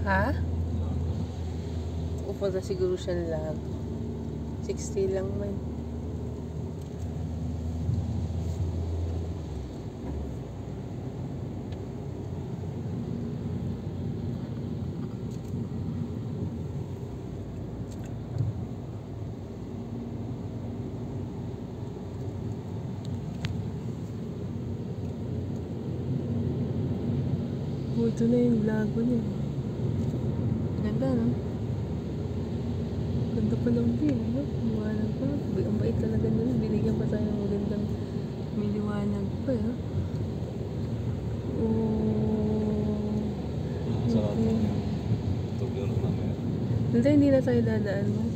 Ha? Upunta siguro siya lang. 60 lang man. Oh, ito na yung lago niya. Ganda, no? Ganda pa ng view, no? Liwanag pa. Ang bait talaga nila. Binigyan pa tayo ng magandang may liwanag pa, eh. Oh. Sarap ng tubyong namin. Hindi na tayo dadaan mo.